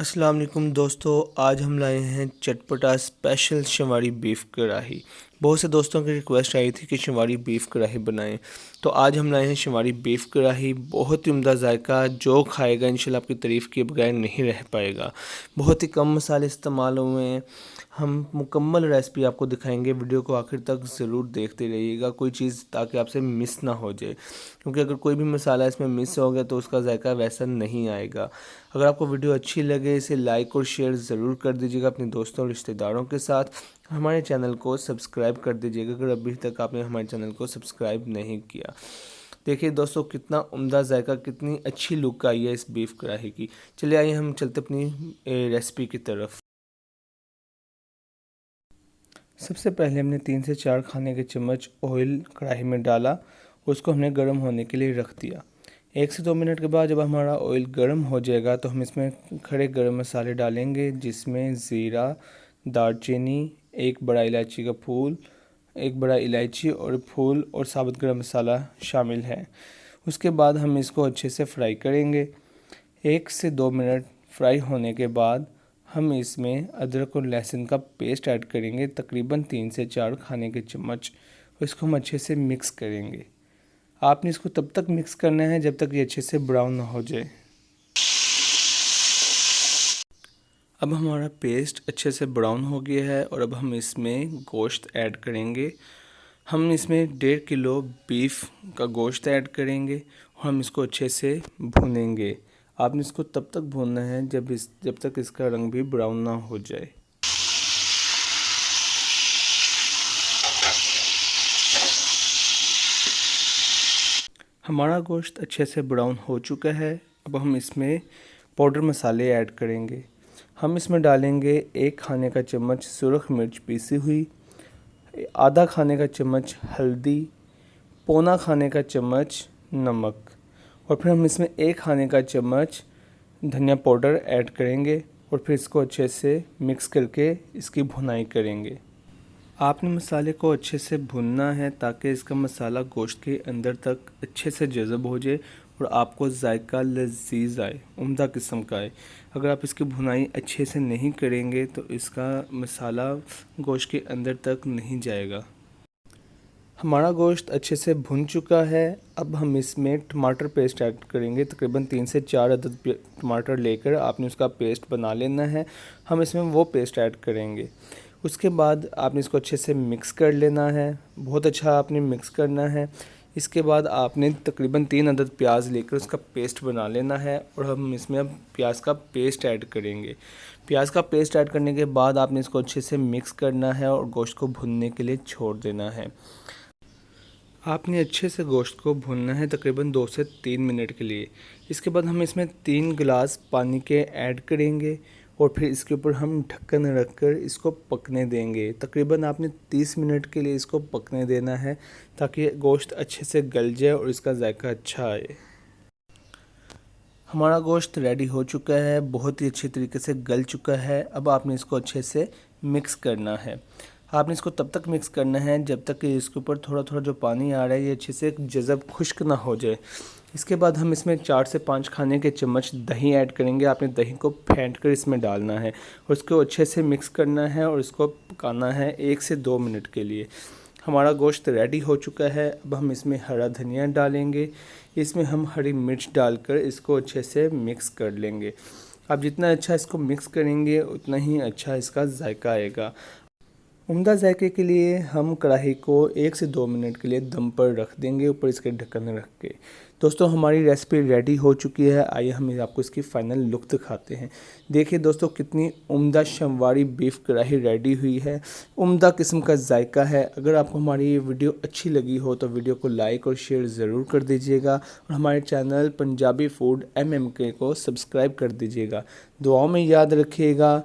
अस्सलाम वालेकुम दोस्तों, आज हम लाए हैं चटपटा स्पेशल शिवाड़ी बीफ कढ़ाई। बहुत से दोस्तों की रिक्वेस्ट आई थी कि शिवाड़ी बीफ कढ़ाई बनाएं, तो आज हम लाए हैं शिवाड़ी बीफ कढ़ाई। बहुत ही उम्दा जायका, जो खाएगा इंशाल्लाह आपकी तारीफ़ किए बगैर नहीं रह पाएगा। बहुत ही कम मसाले इस्तेमाल हुए हैं। हम मुकम्मल रेसिपी आपको दिखाएंगे, वीडियो को आखिर तक ज़रूर देखते रहिएगा, कोई चीज़ ताकि आपसे मिस ना हो जाए, क्योंकि अगर कोई भी मसाला इसमें मिस हो गया तो उसका जायका वैसा नहीं आएगा। अगर आपको वीडियो अच्छी लगे इसे लाइक और शेयर ज़रूर कर दीजिएगा अपने दोस्तों और रिश्तेदारों के साथ। हमारे चैनल को सब्सक्राइब कर दीजिएगा अगर अभी तक आपने हमारे चैनल को सब्सक्राइब नहीं किया। देखिए दोस्तों, कितना उम्दा जायका, कितनी अच्छी लुक आई है इस बीफ कढ़ाई की। चलिए आइए हम चलते अपनी रेसिपी की तरफ। सबसे पहले हमने 3 से 4 खाने के चम्मच ऑयल कढ़ाई में डाला, उसको हमने गर्म होने के लिए रख दिया। 1 से 2 मिनट के बाद जब हमारा ऑयल गर्म हो जाएगा तो हम इसमें खड़े गरम मसाले डालेंगे, जिसमें ज़ीरा, दालचीनी, 1 बड़ा इलायची का फूल, 1 बड़ा इलायची और फूल और साबुत गरम मसाला शामिल है। उसके बाद हम इसको अच्छे से फ्राई करेंगे। 1 से 2 मिनट फ्राई होने के बाद हम इसमें अदरक और लहसुन का पेस्ट ऐड करेंगे, तकरीबन 3 से 4 खाने के चम्मच। इसको हम अच्छे से मिक्स करेंगे। आपने इसको तब तक मिक्स करना है जब तक ये अच्छे से ब्राउन ना हो जाए। अब हमारा पेस्ट अच्छे से ब्राउन हो गया है और अब हम इसमें गोश्त ऐड करेंगे। हम इसमें 1.5 किलो बीफ का गोश्त ऐड करेंगे और हम इसको अच्छे से भूनेंगे। आपने इसको तब तक भूनना है जब तक इसका रंग भी ब्राउन ना हो जाए। हमारा गोश्त अच्छे से ब्राउन हो चुका है। अब हम इसमें पाउडर मसाले ऐड करेंगे। हम इसमें डालेंगे 1 खाने का चम्मच सुरख मिर्च पीसी हुई, आधा खाने का चम्मच हल्दी, पौना खाने का चम्मच नमक और फिर हम इसमें 1 खाने का चम्मच धनिया पाउडर ऐड करेंगे और फिर इसको अच्छे से मिक्स करके इसकी भुनाई करेंगे। आपने मसाले को अच्छे से भुनना है ताकि इसका मसाला गोश्त के अंदर तक अच्छे से जज़ब हो जाए और आपको जायका लजीज आए, उम्दा किस्म का आए। अगर आप इसकी भुनाई अच्छे से नहीं करेंगे तो इसका मसाला गोश्त के अंदर तक नहीं जाएगा। हमारा गोश्त अच्छे से भुन चुका है। अब हम इसमें टमाटर पेस्ट ऐड करेंगे। तकरीबन 3 से 4 अदद टमाटर लेकर आपने उसका पेस्ट बना लेना है। हम इसमें वो पेस्ट ऐड करेंगे। उसके बाद आपने इसको अच्छे से मिक्स कर लेना है, बहुत अच्छा आपने मिक्स करना है। इसके बाद आपने तकरीबन 3 अदद प्याज लेकर उसका पेस्ट बना लेना है और हम इसमें अब प्याज का पेस्ट ऐड करेंगे। प्याज का पेस्ट ऐड करने के बाद आपने इसको अच्छे से मिक्स करना है और गोश्त को भुनने के लिए छोड़ देना है। आपने अच्छे से गोश्त को भूनना है तकरीबन 2 से 3 मिनट के लिए। इसके बाद हम इसमें 3 गिलास पानी के ऐड करेंगे और फिर इसके ऊपर हम ढक्कन रखकर इसको पकने देंगे। तकरीबन आपने 30 मिनट के लिए इसको पकने देना है ताकि गोश्त अच्छे से गल जाए और इसका जायका अच्छा आए। हमारा गोश्त रेडी हो चुका है, बहुत ही अच्छे तरीके से गल चुका है। अब आपने इसको अच्छे से मिक्स करना है। आपने इसको तब तक मिक्स करना है जब तक कि इसके ऊपर थोड़ा थोड़ा जो पानी आ रहा है ये अच्छे से जज़ब खुश्क ना हो जाए। इसके बाद हम इसमें 4 से 5 खाने के चम्मच दही ऐड करेंगे। आपने दही को फेंट कर इसमें डालना है और इसको अच्छे से मिक्स करना है और इसको पकाना है 1 से 2 मिनट के लिए। हमारा गोश्त रेडी हो चुका है। अब हम इसमें हरा धनिया डालेंगे, इसमें हम हरी मिर्च डालकर इसको अच्छे से मिक्स कर लेंगे। आप जितना अच्छा इसको मिक्स करेंगे उतना ही अच्छा इसका जायका आएगा। उम्दा जायके के लिए हम कढ़ाई को 1 से 2 मिनट के लिए दम पर रख देंगे, ऊपर इसके ढक्कन रख के। दोस्तों, हमारी रेसिपी रेडी हो चुकी है। आइए हम आपको इसकी फ़ाइनल लुक दिखाते हैं। देखिए दोस्तों, कितनी उम्दा शिवाड़ी बीफ कढ़ाई रेडी हुई है। उम्दा किस्म का जायका है। अगर आपको हमारी ये वीडियो अच्छी लगी हो तो वीडियो को लाइक और शेयर ज़रूर कर दीजिएगा और हमारे चैनल पंजाबी फूड MMK को सब्सक्राइब कर दीजिएगा। दुआओं में याद रखिएगा।